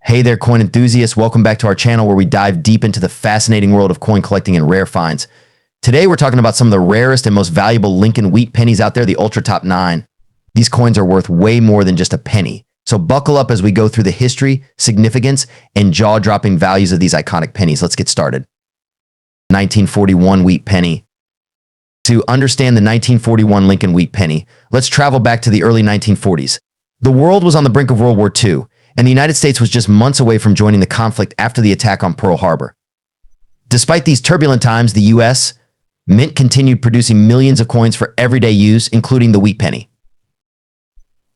Hey there, coin enthusiasts. Welcome back to our channel where we dive deep into the fascinating world of coin collecting and rare finds. Today, we're talking about some of the rarest and most valuable Lincoln wheat pennies out there, the Ultra Top 9. These coins are worth way more than just a penny. So buckle up as we go through the history, significance, and jaw-dropping values of these iconic pennies. Let's get started. 1941 wheat penny. To understand the 1941 Lincoln wheat penny, let's travel back to the early 1940s. The world was on the brink of World War II, and the United States was just months away from joining the conflict after the attack on Pearl Harbor. Despite these turbulent times, the U.S. Mint continued producing millions of coins for everyday use, including the wheat penny.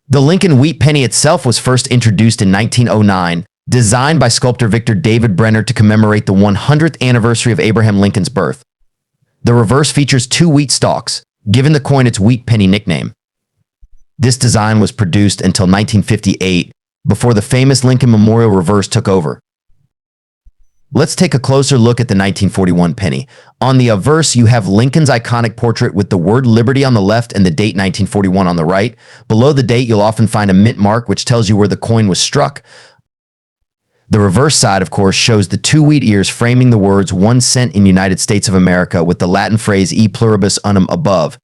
The Lincoln wheat penny itself was first introduced in 1909, designed by sculptor Victor David Brenner to commemorate the 100th anniversary of Abraham Lincoln's birth. The reverse features two wheat stalks, giving the coin its wheat penny nickname. This design was produced until 1958, before the famous Lincoln Memorial reverse took over. Let's take a closer look at the 1941 penny. On the obverse, you have Lincoln's iconic portrait with the word Liberty on the left and the date 1941 on the right. Below the date, you'll often find a mint mark, which tells you where the coin was struck. The reverse side, of course, shows the two wheat ears framing the words 1 cent in United States of America with the Latin phrase e pluribus unum above.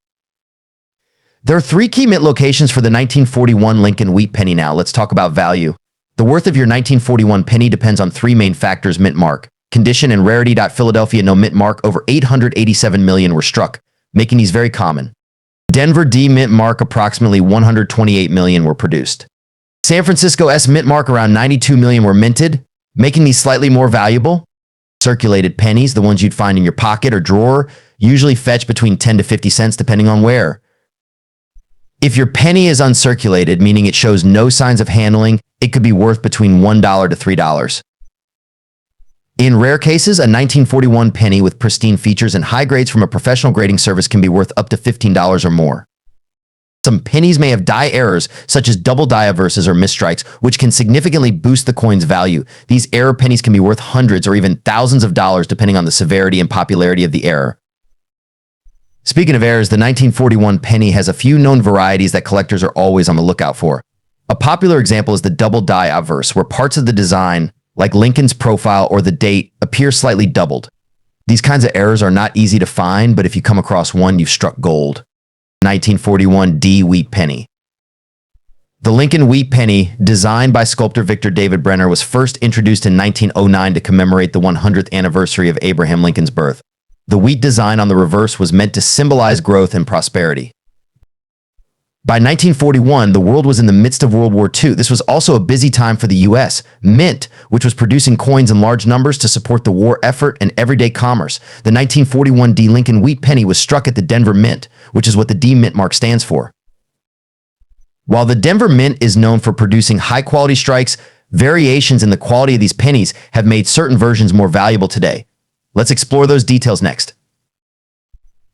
There are three key mint locations for the 1941 Lincoln wheat penny now. Let's talk about value. The worth of your 1941 penny depends on three main factors: mint mark, condition, and rarity. Philadelphia, no mint mark, over 887 million were struck, making these very common. Denver D mint mark, approximately 128 million were produced. San Francisco S mint mark, around 92 million were minted, making these slightly more valuable. Circulated pennies, the ones you'd find in your pocket or drawer, usually fetch between 10 to 50 cents depending on where. If your penny is uncirculated, meaning it shows no signs of handling, it could be worth between $1 to $3. In rare cases, a 1941 penny with pristine features and high grades from a professional grading service can be worth up to $15 or more. Some pennies may have die errors, such as double die averses or misstrikes, which can significantly boost the coin's value. These error pennies can be worth hundreds or even thousands of dollars depending on the severity and popularity of the error. Speaking of errors, the 1941 penny has a few known varieties that collectors are always on the lookout for. A popular example is the double die obverse, where parts of the design, like Lincoln's profile or the date, appear slightly doubled. These kinds of errors are not easy to find, but if you come across one, you've struck gold. 1941 D wheat penny. The Lincoln wheat penny, designed by sculptor Victor David Brenner, was first introduced in 1909 to commemorate the 100th anniversary of Abraham Lincoln's birth. The wheat design on the reverse was meant to symbolize growth and prosperity. By 1941, the world was in the midst of World War II. This was also a busy time for the U.S. Mint, which was producing coins in large numbers to support the war effort and everyday commerce. The 1941 D Lincoln wheat penny was struck at the Denver Mint, which is what the D mint mark stands for. While the Denver Mint is known for producing high-quality strikes, variations in the quality of these pennies have made certain versions more valuable today. Let's explore those details next.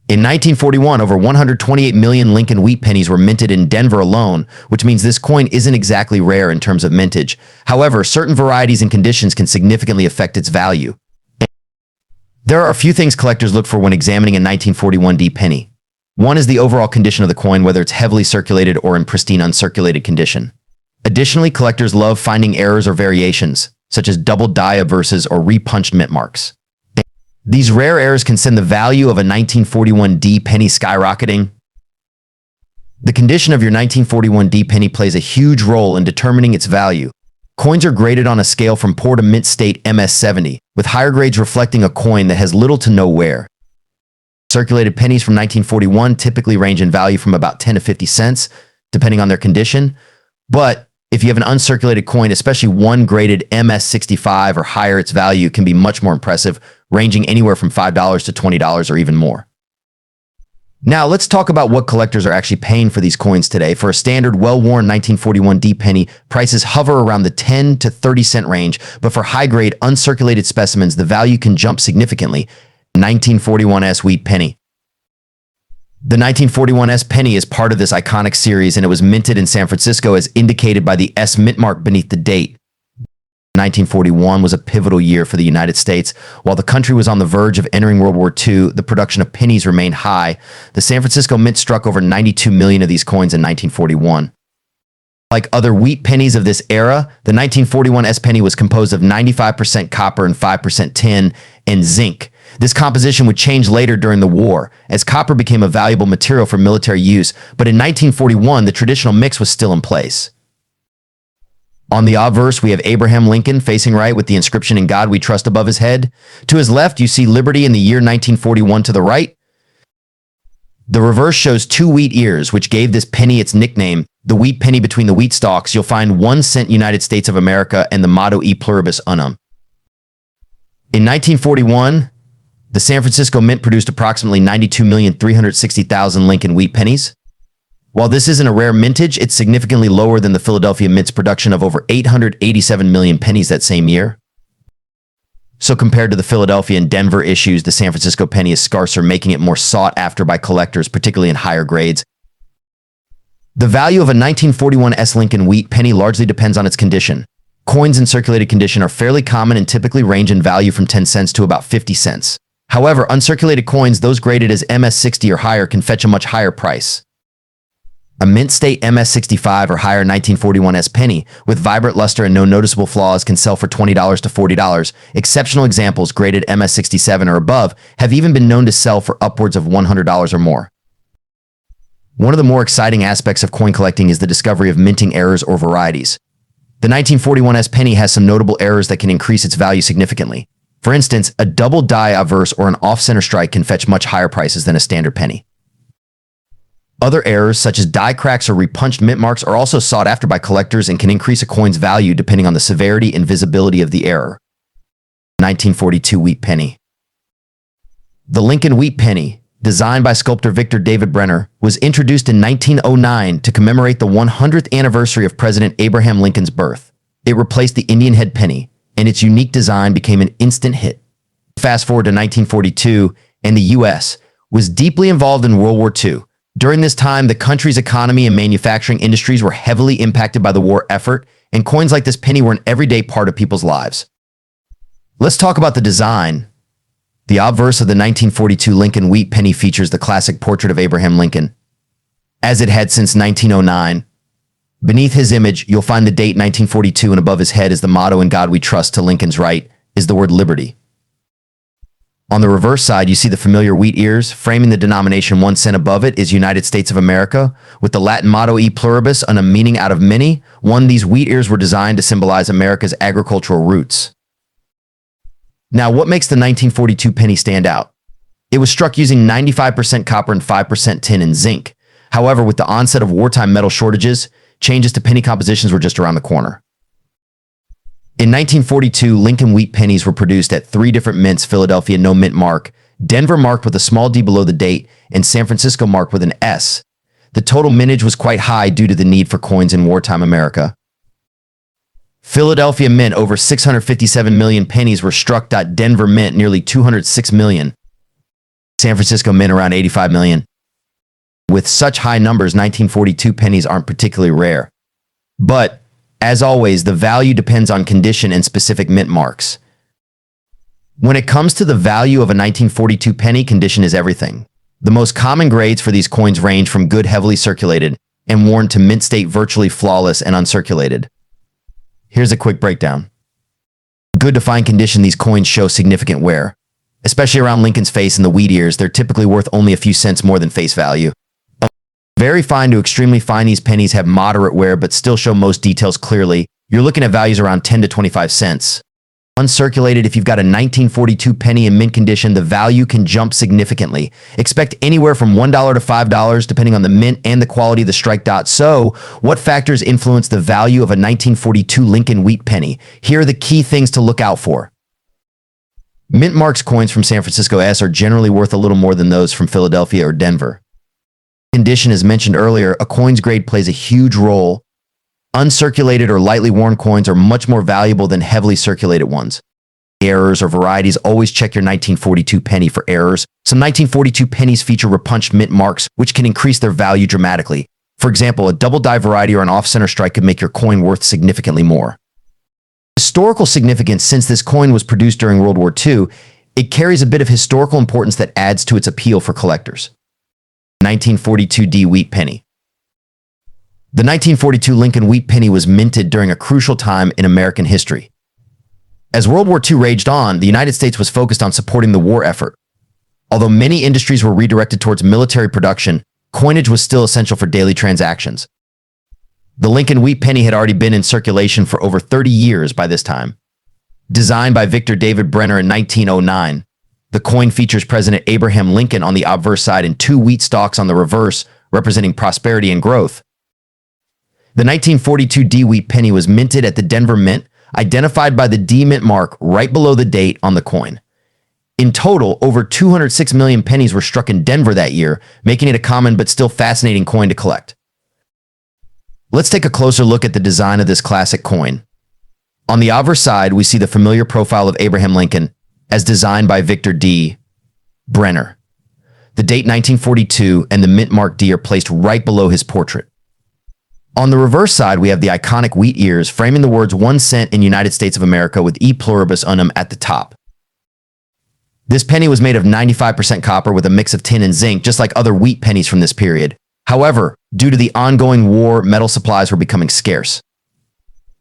In 1941, over 128 million Lincoln wheat pennies were minted in Denver alone, which means this coin isn't exactly rare in terms of mintage. However, certain varieties and conditions can significantly affect its value. There are a few things collectors look for when examining a 1941 D penny. One is the overall condition of the coin, whether it's heavily circulated or in pristine uncirculated condition. Additionally, collectors love finding errors or variations, such as double die averses or repunched mint marks. These rare errors can send the value of a 1941 D penny skyrocketing. The condition of your 1941 D penny plays a huge role in determining its value. Coins are graded on a scale from poor to mint state MS-70, with higher grades reflecting a coin that has little to no wear. Circulated pennies from 1941 typically range in value from about 10 to 50 cents, depending on their condition. But if you have an uncirculated coin, especially one graded MS-65 or higher, its value can be much more impressive, ranging anywhere from $5 to $20 or even more. Now, let's talk about what collectors are actually paying for these coins today. For a standard, well-worn 1941 D penny, prices hover around the 10 to 30 cent range, but for high-grade, uncirculated specimens, the value can jump significantly. 1941 S wheat penny. The 1941 S penny is part of this iconic series, and it was minted in San Francisco as indicated by the S mint mark beneath the date. 1941 was a pivotal year for the United States. While the country was on the verge of entering World War II, the production of pennies remained high. The San Francisco Mint struck over 92 million of these coins in 1941. Like other wheat pennies of this era, the 1941 S penny was composed of 95% copper and 5% tin and zinc. This composition would change later during the war, as copper became a valuable material for military use, but in 1941, the traditional mix was still in place. On the obverse, we have Abraham Lincoln facing right with the inscription "In God We Trust" above his head. To his left, you see Liberty in the year 1941 to the right. The reverse shows two wheat ears, which gave this penny its nickname, the wheat penny between the wheat stalks. You'll find 1 cent United States of America and the motto E Pluribus Unum. In 1941, the San Francisco Mint produced approximately 92,360,000 Lincoln wheat pennies. While this isn't a rare mintage, it's significantly lower than the Philadelphia Mint's production of over 887 million pennies that same year. So compared to the Philadelphia and Denver issues, the San Francisco penny is scarcer, making it more sought after by collectors, particularly in higher grades. The value of a 1941 S Lincoln wheat penny largely depends on its condition. Coins in circulated condition are fairly common and typically range in value from 10 cents to about 50 cents. However, uncirculated coins, those graded as MS-60 or higher, can fetch a much higher price. A mint state MS-65 or higher 1941 S penny with vibrant luster and no noticeable flaws can sell for $20 to $40. Exceptional examples graded MS-67 or above have even been known to sell for upwards of $100 or more. One of the more exciting aspects of coin collecting is the discovery of minting errors or varieties. The 1941 S penny has some notable errors that can increase its value significantly. For instance, a double die obverse or an off-center strike can fetch much higher prices than a standard penny. Other errors, such as die cracks or repunched mint marks, are also sought after by collectors and can increase a coin's value depending on the severity and visibility of the error. 1942 Wheat Penny. The Lincoln Wheat Penny, designed by sculptor Victor David Brenner, was introduced in 1909 to commemorate the 100th anniversary of President Abraham Lincoln's birth. It replaced the Indian head penny, and its unique design became an instant hit. Fast forward to 1942, and the U.S. was deeply involved in World War II. During this time, the country's economy and manufacturing industries were heavily impacted by the war effort, and coins like this penny were an everyday part of people's lives. Let's talk about the design. The obverse of the 1942 Lincoln Wheat Penny features the classic portrait of Abraham Lincoln, as it had since 1909. Beneath his image, you'll find the date 1942, and above his head is the motto "In God We Trust." To Lincoln's right is the word Liberty. On the reverse side, you see the familiar wheat ears. Framing the denomination 1 cent above it is United States of America, with the Latin motto E Pluribus Unum, meaning out of many. These wheat ears were designed to symbolize America's agricultural roots. Now, what makes the 1942 penny stand out? It was struck using 95% copper and 5% tin and zinc. However, with the onset of wartime metal shortages, changes to penny compositions were just around the corner. In 1942, Lincoln wheat pennies were produced at 3 different mints: Philadelphia no mint mark, Denver marked with a small d below the date, and San Francisco marked with an S. The total mintage was quite high due to the need for coins in wartime America. Philadelphia mint over 657 million pennies were struck. Denver mint nearly 206 million. San Francisco mint around 85 million. With such high numbers, 1942 pennies aren't particularly rare. But as always, the value depends on condition and specific mint marks. When it comes to the value of a 1942 penny, condition is everything. The most common grades for these coins range from good, heavily circulated, and worn to mint state, virtually flawless and uncirculated. Here's a quick breakdown. Good to fine condition, these coins show significant wear. Especially around Lincoln's face and the wheat ears, they're typically worth only a few cents more than face value. Very fine to extremely fine, these pennies have moderate wear but still show most details clearly. You're looking at values around 10 to 25 cents. Uncirculated, if you've got a 1942 penny in mint condition, the value can jump significantly. Expect anywhere from $1 to $5 depending on the mint and the quality of the strike dot. So, what factors influence the value of a 1942 Lincoln wheat penny? Here are the key things to look out for. Mint marks coins from San Francisco S are generally worth a little more than those from Philadelphia or Denver. Condition, as mentioned earlier, a coin's grade plays a huge role. Uncirculated or lightly worn coins are much more valuable than heavily circulated ones. Errors or varieties, always check your 1942 penny for errors. Some 1942 pennies feature repunched mint marks, which can increase their value dramatically. For example, a double die variety or an off-center strike could make your coin worth significantly more. Historical significance: since this coin was produced during World War II, it carries a bit of historical importance that adds to its appeal for collectors. 1942 D Wheat Penny. The 1942 Lincoln Wheat Penny was minted during a crucial time in American history. As World War II raged on, the United States was focused on supporting the war effort. Although many industries were redirected towards military production, coinage was still essential for daily transactions. The Lincoln Wheat Penny had already been in circulation for over 30 years by this time. Designed by Victor David Brenner in 1909, the coin features President Abraham Lincoln on the obverse side and 2 wheat stalks on the reverse, representing prosperity and growth. The 1942 D Wheat Penny was minted at the Denver Mint, identified by the D Mint mark right below the date on the coin. In total, over 206 million pennies were struck in Denver that year, making it a common but still fascinating coin to collect. Let's take a closer look at the design of this classic coin. On the obverse side, we see the familiar profile of Abraham Lincoln, as designed by Victor D. Brenner. The date 1942 and the mint mark D are placed right below his portrait. On the reverse side, we have the iconic wheat ears framing the words 1 cent in United States of America with E pluribus unum at the top. This penny was made of 95% copper with a mix of tin and zinc, just like other wheat pennies from this period. However, due to the ongoing war, metal supplies were becoming scarce.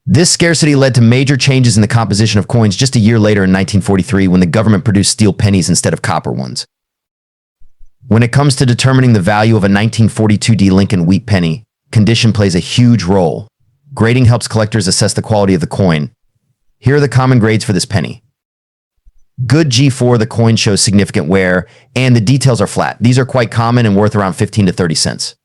This scarcity led to major changes in the composition of coins just a year later in 1943 when the government produced steel pennies instead of copper ones. When it comes to determining the value of a 1942 D Lincoln Wheat Penny, condition plays a huge role. Grading helps collectors assess the quality of the coin. Here are the common grades for this penny. Good G4, the coin shows significant wear, and the details are flat. These are quite common and worth around 15 to 30 cents.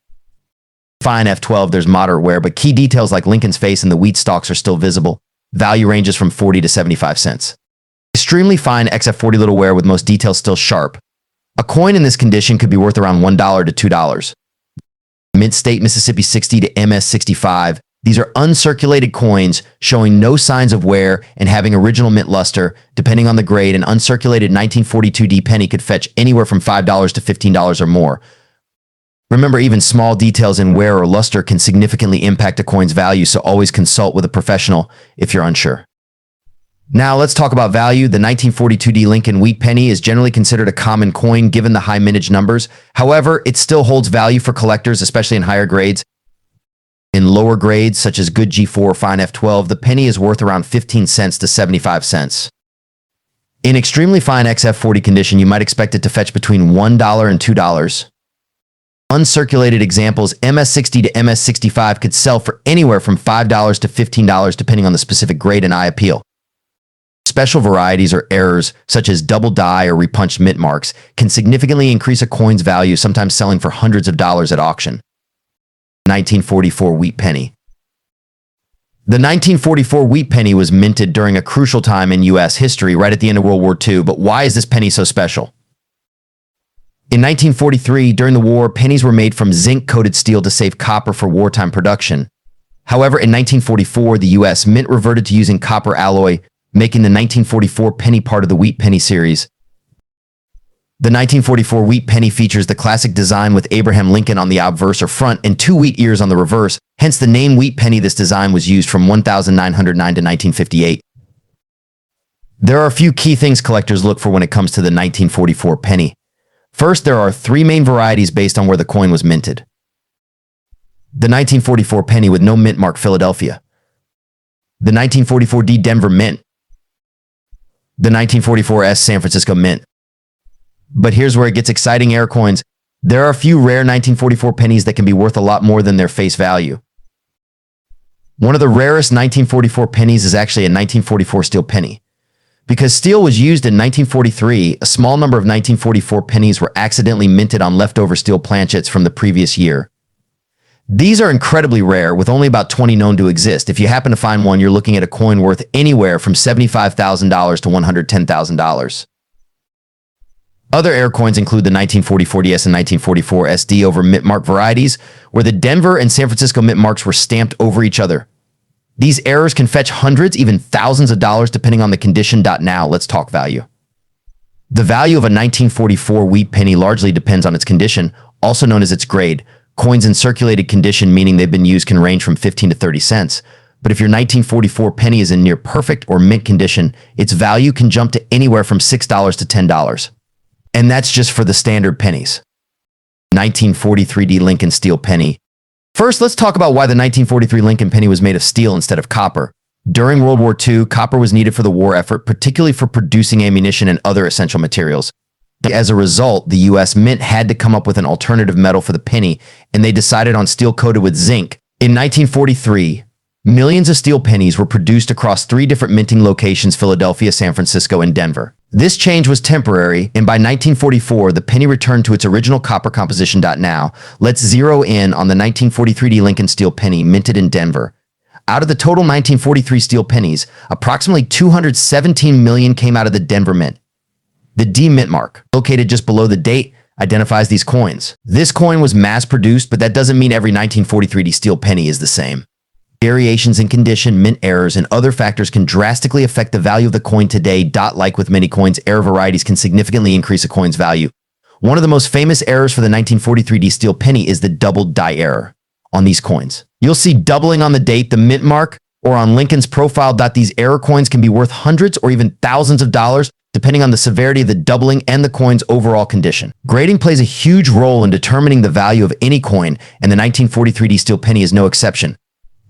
Fine F12, there's moderate wear, but key details like Lincoln's face and the wheat stalks are still visible. Value ranges from 40 to 75 cents. Extremely fine XF40, little wear with most details still sharp. A coin in this condition could be worth around $1 to $2. Mint State Mississippi 60 to MS 65. These are uncirculated coins showing no signs of wear and having original mint luster. Depending on the grade, an uncirculated 1942 D penny could fetch anywhere from $5 to $15 or more. Remember, even small details in wear or luster can significantly impact a coin's value, so always consult with a professional if you're unsure. Now let's talk about value. The 1942 D Lincoln Wheat Penny is generally considered a common coin given the high mintage numbers. However, it still holds value for collectors, especially in higher grades. In lower grades, such as good G4 or fine F12, the penny is worth around 15 cents to 75 cents. In extremely fine XF40 condition, you might expect it to fetch between $1 and $2. Uncirculated examples, MS60 to MS65 could sell for anywhere from $5 to $15 depending on the specific grade and eye appeal. Special varieties or errors, such as double die or repunched mint marks, can significantly increase a coin's value, sometimes selling for hundreds of dollars at auction. 1944 Wheat Penny. The 1944 Wheat Penny was minted during a crucial time in U.S. history, right at the end of World War II, but why is this penny so special? In 1943, during the war, pennies were made from zinc-coated steel to save copper for wartime production. However, in 1944, the U.S. Mint reverted to using copper alloy, making the 1944 penny part of the Wheat Penny series. The 1944 Wheat Penny features the classic design with Abraham Lincoln on the obverse or front and 2 wheat ears on the reverse, hence the name Wheat Penny. This design was used from 1909 to 1958. There are a few key things collectors look for when it comes to the 1944 penny. First, there are 3 main varieties based on where the coin was minted. The 1944 penny with no mint mark, Philadelphia. The 1944 D Denver Mint. The 1944 S San Francisco Mint. But here's where it gets exciting, air coins. There are a few rare 1944 pennies that can be worth a lot more than their face value. One of the rarest 1944 pennies is actually a 1944 steel penny. Because steel was used in 1943, a small number of 1944 pennies were accidentally minted on leftover steel planchets from the previous year. These are incredibly rare, with only about 20 known to exist. If you happen to find one, you're looking at a coin worth anywhere from $75,000 to $110,000. Other air coins include the 1944 DS and 1944 SD over mint mark varieties, where the Denver and San Francisco mint marks were stamped over each other. These errors can fetch hundreds, even thousands of dollars depending on the condition. Now, let's talk value. The value of a 1944 wheat penny largely depends on its condition, also known as its grade. Coins in circulated condition, meaning they've been used, can range from 15 to 30 cents. But if your 1944 penny is in near perfect or mint condition, its value can jump to anywhere from $6 to $10. And that's just for the standard pennies. 1943 D Lincoln Steel Penny. First, let's talk about why the 1943 Lincoln penny was made of steel instead of copper. During World War II, copper was needed for the war effort, particularly for producing ammunition and other essential materials. As a result, the US Mint had to come up with an alternative metal for the penny, and they decided on steel coated with zinc. In 1943, millions of steel pennies were produced across 3 different minting locations: Philadelphia, San Francisco, and Denver. This change was temporary, and by 1944, the penny returned to its original copper composition. Now, let's zero in on the 1943 Lincoln steel penny minted in Denver. Out of the total 1943 steel pennies, approximately 217 million came out of the Denver Mint. The D mint mark, located just below the date, identifies these coins. This coin was mass-produced, but that doesn't mean every 1943 steel penny is the same. Variations in condition, mint errors, and other factors can drastically affect the value of the coin today. Like with many coins, error varieties can significantly increase a coin's value. One of the most famous errors for the 1943 steel penny is the doubled die error on these coins. You'll see doubling on the date, the mint mark, or on Lincoln's profile. These error coins can be worth hundreds or even thousands of dollars, depending on the severity of the doubling and the coin's overall condition. Grading plays a huge role in determining the value of any coin, and the 1943 steel penny is no exception.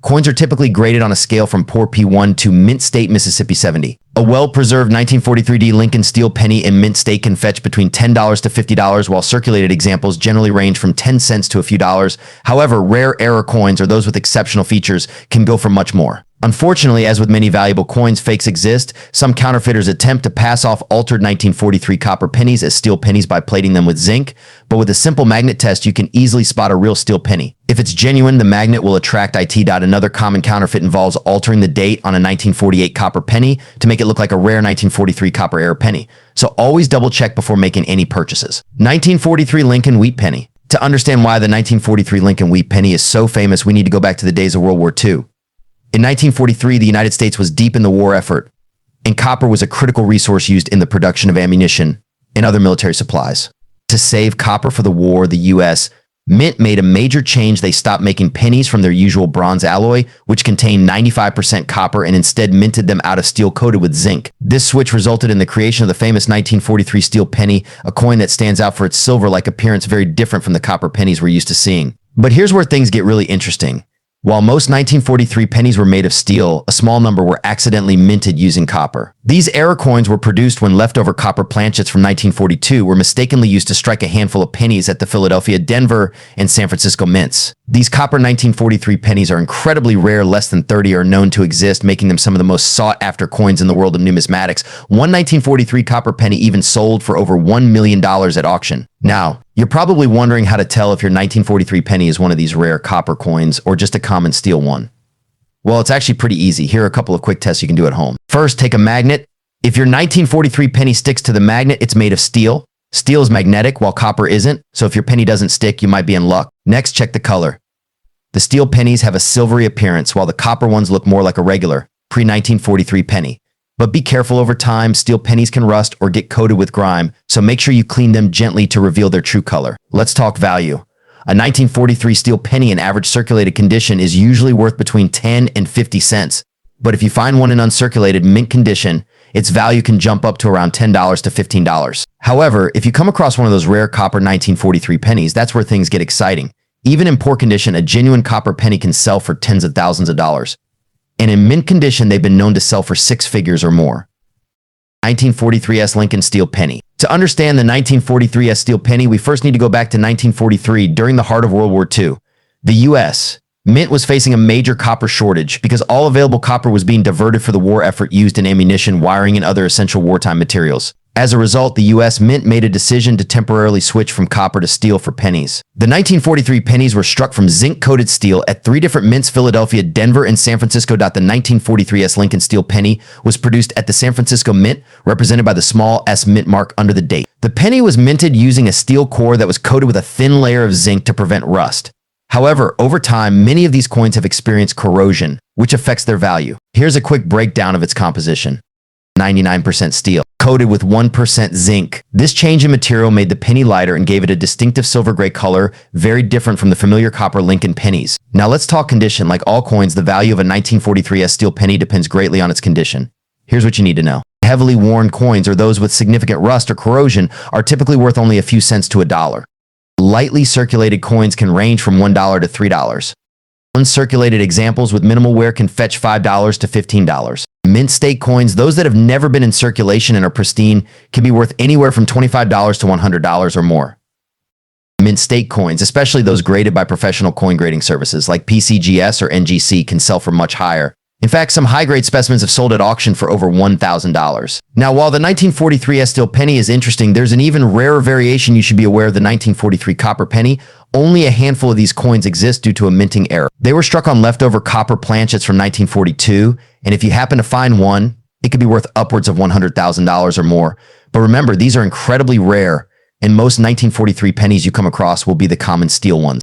Coins are typically graded on a scale from poor P1 to mint state Mississippi 70. A well-preserved 1943 Lincoln steel penny in mint state can fetch between $10 to $50, while circulated examples generally range from 10 cents to a few dollars. However, rare error coins, or those with exceptional features, can go for much more. Unfortunately, as with many valuable coins, fakes exist. Some counterfeiters attempt to pass off altered 1943 copper pennies as steel pennies by plating them with zinc, but with a simple magnet test, you can easily spot a real steel penny. If it's genuine, the magnet will attract it. Another common counterfeit involves altering the date on a 1948 copper penny to make it look like a rare 1943 copper error penny. So always double check before making any purchases. 1943 Lincoln wheat penny. To understand why the 1943 Lincoln wheat penny is so famous, we need to go back to the days of World War II. In 1943, the United States was deep in the war effort, and copper was a critical resource used in the production of ammunition and other military supplies. To save copper for the war, the U.S. Mint made a major change. They stopped making pennies from their usual bronze alloy, which contained 95% copper, and instead minted them out of steel coated with zinc. This switch resulted in the creation of the famous 1943 steel penny, a coin that stands out for its silver-like appearance, very different from the copper pennies we're used to seeing. But here's where things get really interesting. While most 1943 pennies were made of steel, a small number were accidentally minted using copper. These error coins were produced when leftover copper planchets from 1942 were mistakenly used to strike a handful of pennies at the Philadelphia, Denver, and San Francisco mints. These copper 1943 pennies are incredibly rare. Less than 30 are known to exist, making them some of the most sought-after coins in the world of numismatics. One 1943 copper penny even sold for over $1 million at auction. Now, you're probably wondering how to tell if your 1943 penny is one of these rare copper coins or just a common steel one. Well, it's actually pretty easy. Here are a couple of quick tests you can do at home. First, take a magnet. If your 1943 penny sticks to the magnet, it's made of steel. Steel is magnetic while copper isn't, so if your penny doesn't stick, you might be in luck. Next, check the color. The steel pennies have a silvery appearance, while the copper ones look more like a regular pre-1943 penny. But be careful, over time, steel pennies can rust or get coated with grime, so make sure you clean them gently to reveal their true color. Let's talk value. A 1943 steel penny in average circulated condition is usually worth between 10 and 50 cents. But if you find one in uncirculated mint condition, its value can jump up to around $10 to $15. However, if you come across one of those rare copper 1943 pennies, that's where things get exciting. Even in poor condition, a genuine copper penny can sell for tens of thousands of dollars. And in mint condition, they've been known to sell for 6 figures or more. 1943 Lincoln steel penny. To understand the 1943 steel penny, we first need to go back to 1943. During the heart of World War II, the U.S. Mint was facing a major copper shortage because all available copper was being diverted for the war effort used in ammunition, wiring, and other essential wartime materials. As a result, the U.S. Mint made a decision to temporarily switch from copper to steel for pennies. The 1943 pennies were struck from zinc-coated steel at 3 different mints: Philadelphia, Denver, and San Francisco. The 1943 Lincoln steel penny was produced at the San Francisco Mint, represented by the small S mint mark under the date. The penny was minted using a steel core that was coated with a thin layer of zinc to prevent rust. However, over time, many of these coins have experienced corrosion, which affects their value. Here's a quick breakdown of its composition. 99% steel, coated with 1% zinc. This change in material made the penny lighter and gave it a distinctive silver gray color, very different from the familiar copper Lincoln pennies. Now let's talk condition. Like all coins, the value of a 1943 steel penny depends greatly on its condition. Here's what you need to know. Heavily worn coins, or those with significant rust or corrosion, are typically worth only a few cents to $1. Lightly circulated coins can range from $1 to $3. Uncirculated examples with minimal wear can fetch $5 to $15. Mint state coins, those that have never been in circulation and are pristine, can be worth anywhere from $25 to $100 or more. Mint state coins, especially those graded by professional coin grading services like PCGS or NGC, can sell for much higher. In fact, some high-grade specimens have sold at auction for over $1,000. Now, while the 1943 steel penny is interesting, there's an even rarer variation you should be aware of: the 1943 copper penny. Only a handful of these coins exist due to a minting error. They were struck on leftover copper planchets from 1942, and if you happen to find one, it could be worth upwards of $100,000 or more. But remember, these are incredibly rare, and most 1943 pennies you come across will be the common steel ones.